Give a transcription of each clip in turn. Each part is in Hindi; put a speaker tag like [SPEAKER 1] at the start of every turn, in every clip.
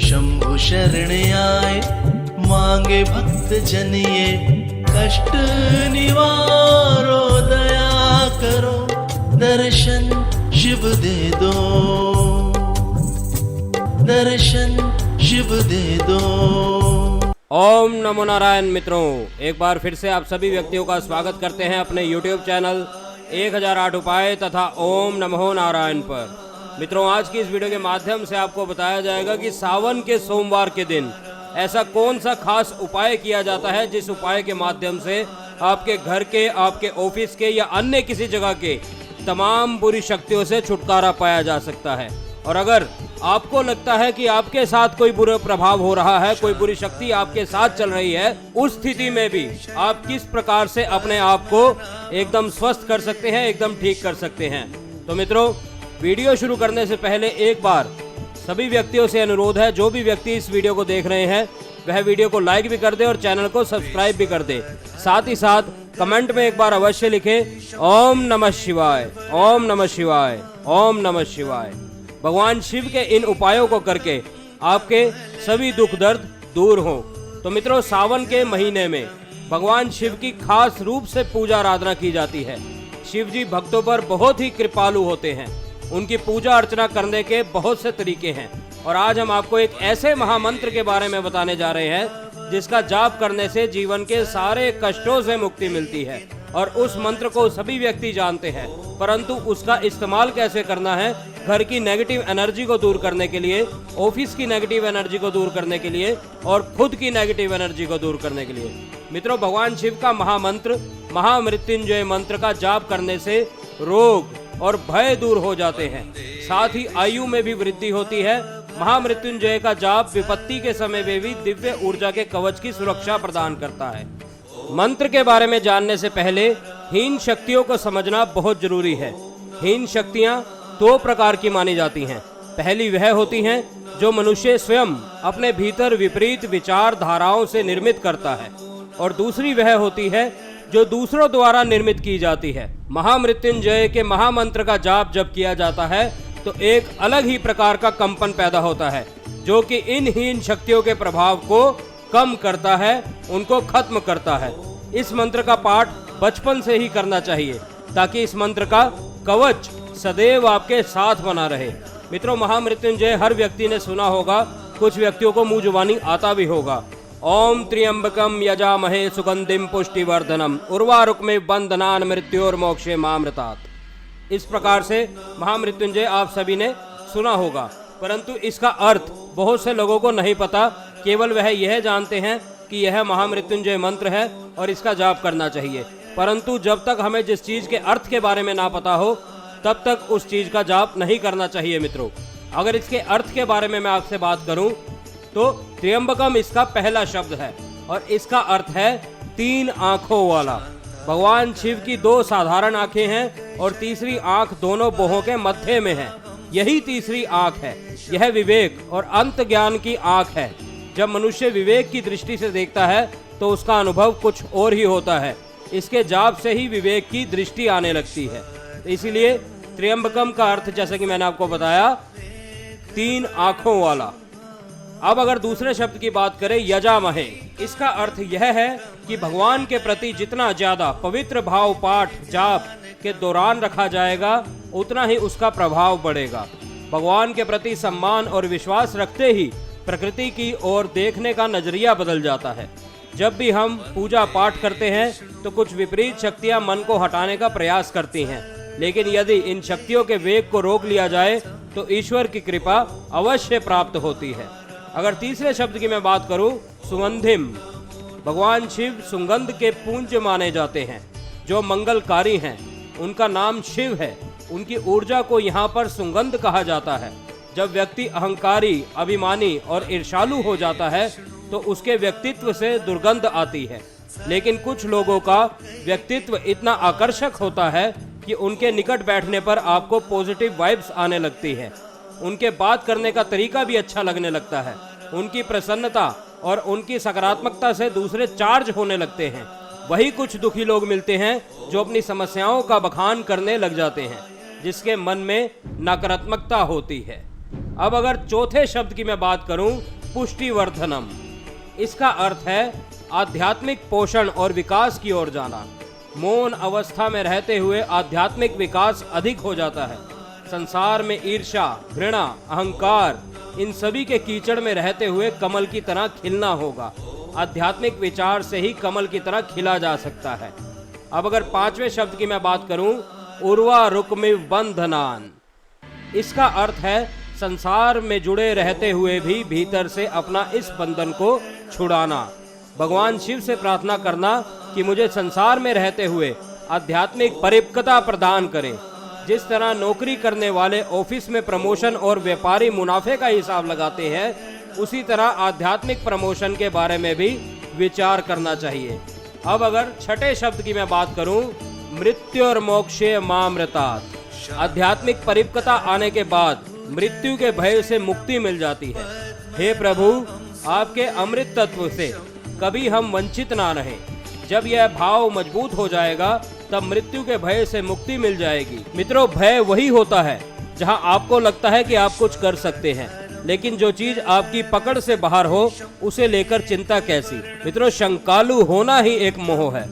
[SPEAKER 1] शंभु शरण आए, मांगे भक्त जन ये, कष्ट निवारो दया करो, दर्शन शिव दे दो, दर्शन शिव दे दो।
[SPEAKER 2] ओम नमो नारायण। मित्रों, एक बार फिर से आप सभी व्यक्तियों का स्वागत करते हैं अपने YouTube चैनल 1008 उपाय तथा ओम नमो नारायण पर। मित्रों, आज की इस वीडियो के माध्यम से आपको बताया जाएगा कि सावन के सोमवार के दिन ऐसा कौन सा खास उपाय किया जाता है जिस उपाय के माध्यम से आपके घर के, आपके ऑफिस के या अन्य किसी जगह के तमाम बुरी शक्तियों से छुटकारा पाया जा सकता है। और अगर आपको लगता है कि आपके साथ कोई बुरा प्रभाव हो रहा है, कोई बुरी शक्ति आपके साथ चल रही है, उस स्थिति में भी आप किस प्रकार से अपने आप को एकदम स्वस्थ कर सकते हैं, एकदम ठीक कर सकते हैं। तो मित्रों, वीडियो शुरू करने से पहले एक बार सभी व्यक्तियों से अनुरोध है, जो भी व्यक्ति इस वीडियो को देख रहे हैं वह वीडियो को लाइक भी कर दे और चैनल को सब्सक्राइब भी कर दे। साथ ही साथ कमेंट में एक बार अवश्य लिखें ओम नमः शिवाय, ओम नमः शिवाय, ओम नमः शिवाय। भगवान शिव के इन उपायों को करके आपके सभी दुख दर्द दूर हों। तो मित्रों, सावन के महीने में भगवान शिव की खास रूप से पूजा आराधना की जाती है। शिव जी भक्तों पर बहुत ही कृपालु होते हैं। उनकी पूजा अर्चना करने के बहुत से तरीके हैं और आज हम आपको एक ऐसे महामंत्र के बारे में बताने जा रहे हैं जिसका जाप करने से जीवन के सारे कष्टों से मुक्ति मिलती है। और उस मंत्र को सभी व्यक्ति जानते हैं, परंतु उसका इस्तेमाल कैसे करना है घर की नेगेटिव एनर्जी को दूर करने के लिए, ऑफिस की नेगेटिव एनर्जी को दूर करने के लिए और खुद की नेगेटिव एनर्जी को दूर करने के लिए। मित्रों, भगवान शिव का महामंत्र महामृत्युंजय मंत्र का जाप करने से रोग और भय दूर हो जाते हैं, साथ ही आयु में भी वृद्धि होती है। महामृत्युंजय का जाप विपत्ति के समय में भी दिव्य ऊर्जा के कवच की सुरक्षा प्रदान करता है। मंत्र के बारे में जानने से पहले हीन शक्तियों को समझना बहुत जरूरी है। हीन शक्तियां दो प्रकार की मानी जाती हैं। पहली वह होती हैं जो मनुष्य स्वयं अपने भीतर विपरीत विचार धाराओं से निर्मित करता है, और दूसरी वह होती है जो दूसरों द्वारा निर्मित की जाती है। महामृत्युंजय के महामंत्र का जाप जब किया जाता है तो एक अलग ही प्रकार का कंपन पैदा होता है जो कि इन हीन शक्तियों के प्रभाव को कम करता है, उनको खत्म करता है। इस मंत्र का पाठ बचपन से ही करना चाहिए ताकि इस मंत्र का कवच सदैव आपके साथ बना रहे। मित्रों, महामृत्युंजय हर व्यक्ति ने सुना होगा, कुछ व्यक्तियों को मुंह जुबानी आता भी होगा। ओम त्र्यंबकम यजामहे सुगंधिम पुष्टिवर्धनम उर्वारुकमेव बंधनान् मृत्योर्मोक्षे मामृतात्। इस प्रकार से महामृत्युंजय आप सभी ने सुना होगा, परंतु इसका अर्थ बहुत से लोगों को नहीं पता। केवल वह यह जानते हैं कि यह महामृत्युंजय मंत्र है और इसका जाप करना चाहिए, परंतु जब तक हमें जिस चीज के अर्थ के बारे में ना पता हो तब तक उस चीज का जाप नहीं करना चाहिए। मित्रों, अगर इसके अर्थ के बारे में मैं आपसे बात करूं तो त्र्यंबकम इसका पहला शब्द है और इसका अर्थ है 3 आंखों वाला। भगवान शिव की 2 साधारण आंखें हैं और तीसरी आंख दोनों बोहों के मध्य में है। यही तीसरी आंख है। यह विवेक और अंत ज्ञान की आंख है। जब मनुष्य विवेक की दृष्टि से देखता है तो उसका अनुभव कुछ और ही होता है। इसके जाप से ही विवेक की दृष्टि आने लगती है। तो इसीलिए त्र्यंबकम का अर्थ, जैसा कि मैंने आपको बताया, 3 आंखों वाला। अब अगर दूसरे शब्द की बात करें, यजामहे, इसका अर्थ यह है कि भगवान के प्रति जितना ज्यादा पवित्र भाव पाठ जाप के दौरान रखा जाएगा उतना ही उसका प्रभाव बढ़ेगा। भगवान के प्रति सम्मान और विश्वास रखते ही प्रकृति की ओर देखने का नजरिया बदल जाता है। जब भी हम पूजा पाठ करते हैं तो कुछ विपरीत शक्तियां मन को हटाने का प्रयास करती हैं, लेकिन यदि इन शक्तियों के वेग को रोक लिया जाए तो ईश्वर की कृपा अवश्य प्राप्त होती है। अगर तीसरे शब्द की मैं बात करूं, सुगंधिम, भगवान शिव सुगंध के पुंज माने जाते हैं जो मंगलकारी हैं। उनका नाम शिव है। उनकी ऊर्जा को यहाँ पर सुगंध कहा जाता है। जब व्यक्ति अहंकारी, अभिमानी और ईर्ष्यालु हो जाता है तो उसके व्यक्तित्व से दुर्गंध आती है, लेकिन कुछ लोगों का व्यक्तित्व इतना आकर्षक होता है कि उनके निकट बैठने पर आपको पॉजिटिव वाइब्स आने लगती है। उनके बात करने का तरीका भी अच्छा लगने लगता है। उनकी प्रसन्नता और उनकी सकारात्मकता से दूसरे चार्ज होने लगते हैं। वही कुछ दुखी लोग मिलते हैं जो अपनी समस्याओं का बखान करने लग जाते हैं, जिसके मन में नकारात्मकता होती है। अब अगर चौथे शब्द की मैं बात करूं, पुष्टिवर्धनम, इसका अर्थ है आध्यात्मिक पोषण और विकास की ओर जाना। मौन अवस्था में रहते हुए आध्यात्मिक विकास अधिक हो जाता है। संसार में ईर्ष्या, घृणा, अहंकार, इन सभी के कीचड़ में रहते हुए कमल की तरह खिलना होगा। आध्यात्मिक विचार से ही कमल की तरह खिला जा सकता है। अब अगर पांचवें शब्द की मैं बात करूं, उर्वा रुक्मिव बंधनान, इसका अर्थ है संसार में जुड़े रहते हुए भी भीतर से अपना इस बंधन को छुड़ाना। भगवान शिव से प्रार्थना करना कि मुझे संसार में रहते हुए आध्यात्मिक परिपक्वता प्रदान करें। जिस तरह नौकरी करने वाले ऑफिस में प्रमोशन और व्यापारी मुनाफे का हिसाब लगाते हैं, उसी तरह आध्यात्मिक प्रमोशन के बारे में भी विचार करना चाहिए। अब अगर छठे शब्द की मैं बात करूं, मृत्यु और मोक्षे मामृतात्, आध्यात्मिक परिपक्वता आने के बाद मृत्यु के भय से मुक्ति मिल जाती है। हे प्रभु, आपके अमृत तत्व से कभी हम वंचित ना रहें। जब यह भाव मजबूत हो जाएगा तब मृत्यु के भय से मुक्ति मिल जाएगी। मित्रों, भय वही होता है जहां आपको लगता है कि आप कुछ कर सकते हैं, लेकिन जो चीज आपकी पकड़ से बाहर हो उसे लेकर चिंता कैसी। मित्रों, शंकालु होना ही एक मोह है।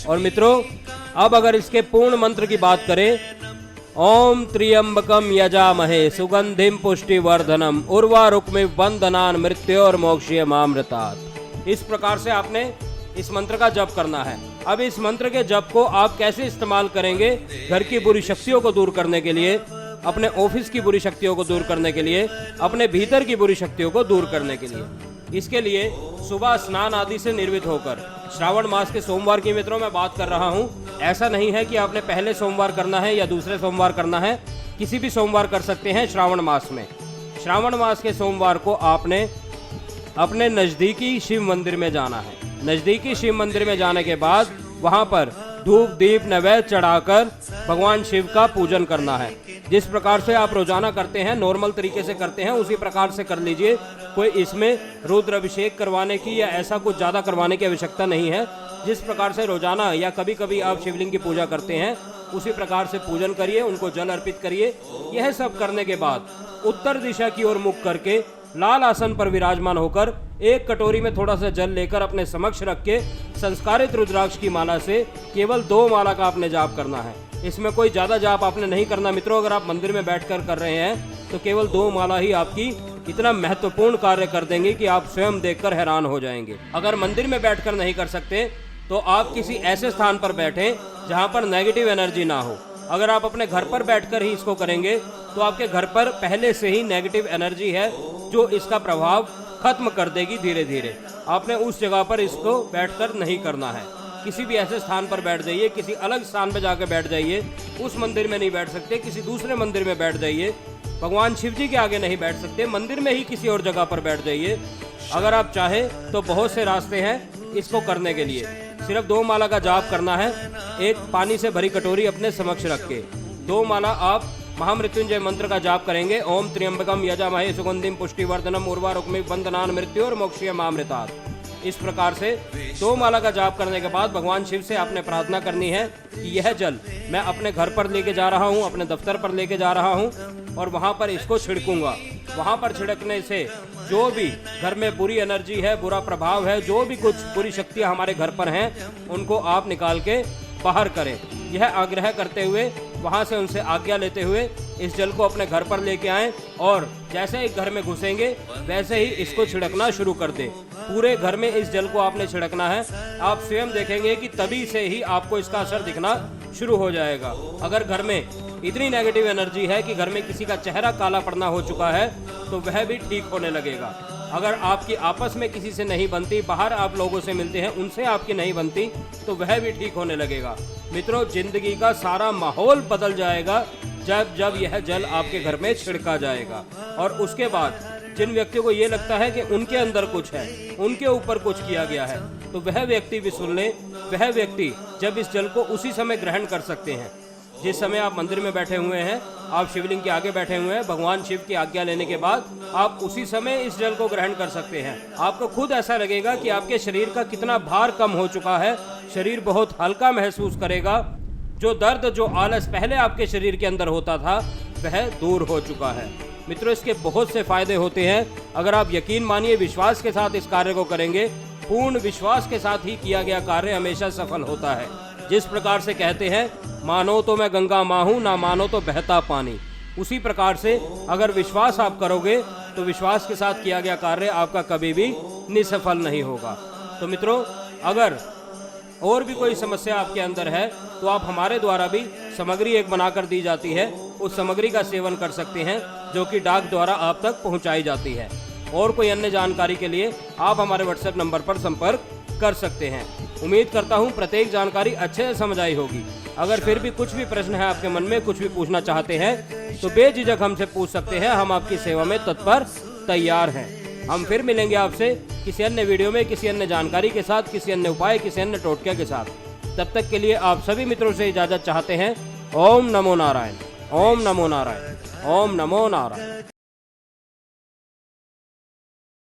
[SPEAKER 2] और मित्रों, अब अगर इसके पूर्ण मंत्र की बात करें, ओम त्र्यंबकम यजामहे सुगंधिम पुष्टिवर्धनम उर्वारुक्मिव बंधनान मृत्योर्मोक्षयमामृतात्। इस प्रकार से आपने इस मंत्र का जप करना है। अब इस मंत्र के जप को आप कैसे इस्तेमाल करेंगे? घर की बुरी शक्तियों को दूर करने के लिए, अपने ऑफिस की बुरी शक्तियों को दूर करने के लिए, अपने भीतर की बुरी शक्तियों को दूर करने के लिए। इसके लिए सुबह स्नान आदि से निर्वित होकर, श्रावण मास के सोमवार की मित्रों मैं बात कर रहा हूँ, ऐसा नहीं है कि आपने पहले सोमवार करना है या दूसरे सोमवार करना है, किसी भी सोमवार कर सकते हैं श्रावण मास में। श्रावण मास के सोमवार को आपने अपने नज़दीकी शिव मंदिर में जाना है। नज़दीकी शिव मंदिर में जाने के बाद वहाँ पर धूप दीप नैवेद्य चढ़ाकर भगवान शिव का पूजन करना है। जिस प्रकार से आप रोजाना करते हैं, नॉर्मल तरीके से करते हैं, उसी प्रकार से कर लीजिए। कोई इसमें रुद्र अभिषेक करवाने की या ऐसा कुछ ज़्यादा करवाने की आवश्यकता नहीं है। जिस प्रकार से रोजाना या कभी कभी आप शिवलिंग की पूजा करते हैं, उसी प्रकार से पूजन करिए, उनको जल अर्पित करिए। यह सब करने के बाद उत्तर दिशा की ओर मुख करके लाल आसन पर विराजमान होकर एक कटोरी में थोड़ा सा जल लेकर अपने समक्ष रख के संस्कारित रुद्राक्ष की माला से केवल 2 माला का आपने जाप करना है। इसमें कोई ज़्यादा जाप आपने नहीं करना। मित्रों, अगर आप मंदिर में बैठकर कर रहे हैं तो केवल 2 माला ही आपकी इतना महत्वपूर्ण कार्य कर देंगे कि आप स्वयं देखकर हैरान हो जाएंगे। अगर मंदिर में बैठकर नहीं कर सकते तो आप किसी ऐसे स्थान पर बैठें जहाँ पर नेगेटिव एनर्जी ना हो। अगर आप अपने घर पर बैठकर ही इसको करेंगे तो आपके घर पर पहले से ही नेगेटिव एनर्जी है जो इसका प्रभाव खत्म कर देगी धीरे धीरे। आपने उस जगह पर इसको बैठकर नहीं करना है। किसी भी ऐसे स्थान पर बैठ जाइए, किसी अलग स्थान पर जाकर बैठ जाइए। उस मंदिर में नहीं बैठ सकते, किसी दूसरे मंदिर में बैठ जाइए। भगवान शिव जी के आगे नहीं बैठ सकते, मंदिर में ही किसी और जगह पर बैठ जाइए। अगर आप चाहें तो बहुत से रास्ते हैं इसको करने के लिए। सिर्फ 2 माला का जाप करना है, एक पानी से भरी कटोरी अपने समक्ष रख के 2 माला आप महामृत्युंजय मंत्र का जाप करेंगे। ओम त्र्यंबकम यजामहे सुगंधिम पुष्टिवर्धनम उर्वारुक्मिव बंधनान मृत्योर्मोक्षयमामृतात्। इस प्रकार से 2 माला का जाप करने के बाद भगवान शिव से आपने प्रार्थना करनी है कि यह जल मैं अपने घर पर लेके जा रहा हूँ, अपने दफ्तर पर लेके जा रहा हूँ और वहाँ पर इसको छिड़कूंगा। वहाँ पर छिड़कने से जो भी घर में बुरी एनर्जी है, बुरा प्रभाव है, जो भी कुछ बुरी शक्तियाँ हमारे घर पर हैं, उनको आप निकाल के बाहर करें। यह आग्रह करते हुए वहाँ से उनसे आज्ञा लेते हुए इस जल को अपने घर पर लेके आएं और जैसे ही घर में घुसेंगे वैसे ही इसको छिड़कना शुरू कर दें। पूरे घर में इस जल को आपने छिड़कना है। आप स्वयं देखेंगे कि तभी से ही आपको इसका असर दिखना शुरू हो जाएगा। अगर घर में इतनी नेगेटिव एनर्जी है कि घर में किसी का चेहरा काला पड़ना हो चुका है तो वह भी ठीक होने लगेगा। अगर आपकी आपस में किसी से नहीं बनती, बाहर आप लोगों से मिलते हैं, उनसे आपकी नहीं बनती, तो वह भी ठीक होने लगेगा। मित्रों, जिंदगी का सारा माहौल बदल जाएगा जब यह जल आपके घर में छिड़का जाएगा। और उसके बाद जिन व्यक्तियों को ये लगता है कि उनके अंदर कुछ है, उनके ऊपर कुछ किया गया है, तो वह व्यक्ति भी सुन ले। वह व्यक्ति जब इस जल को उसी समय ग्रहण कर सकते हैं जिस समय आप मंदिर में बैठे हुए हैं, आप शिवलिंग के आगे बैठे हुए हैं, भगवान शिव की आज्ञा लेने के बाद आप उसी समय इस जल को ग्रहण कर सकते हैं। आपको खुद ऐसा लगेगा कि आपके शरीर का कितना भार कम हो चुका है, शरीर बहुत हल्का महसूस करेगा। जो दर्द, जो आलस पहले आपके शरीर के अंदर होता था वह दूर हो चुका है। मित्रों इसके बहुत से फायदे होते हैं। अगर आप यकीन मानिए, विश्वास के साथ इस कार्य को करेंगे, पूर्ण विश्वास के साथ ही किया गया कार्य हमेशा सफल होता है। जिस प्रकार से कहते हैं, मानो तो मैं गंगा माँ हूँ, ना मानो तो बहता पानी, उसी प्रकार से अगर विश्वास आप करोगे तो विश्वास के साथ किया गया कार्य आपका कभी भी निसफल नहीं होगा। तो मित्रों, अगर और भी कोई समस्या आपके अंदर है तो आप हमारे द्वारा भी सामग्री एक बनाकर दी जाती है, उस सामग्री का सेवन कर सकते हैं जो कि डाक द्वारा आप तक पहुंचाई जाती है। और कोई अन्य जानकारी के लिए आप हमारे व्हाट्सएप नंबर पर संपर्क कर सकते हैं। उम्मीद करता हूं प्रत्येक जानकारी अच्छे से समझ आई होगी। अगर फिर भी कुछ भी प्रश्न है आपके मन में, कुछ भी पूछना चाहते हैं तो बेझिझक हमसे पूछ सकते हैं। हम आपकी सेवा में तत्पर तैयार हैं। हम फिर मिलेंगे आपसे किसी अन्य वीडियो में, किसी अन्य जानकारी के साथ, किसी अन्य उपाय, किसी अन्य टोटके के साथ। तब तक के लिए आप सभी मित्रों से इजाजत चाहते हैं। ओम नमो नारायण, ओम नमो नारायण, ओम नमो नारायण।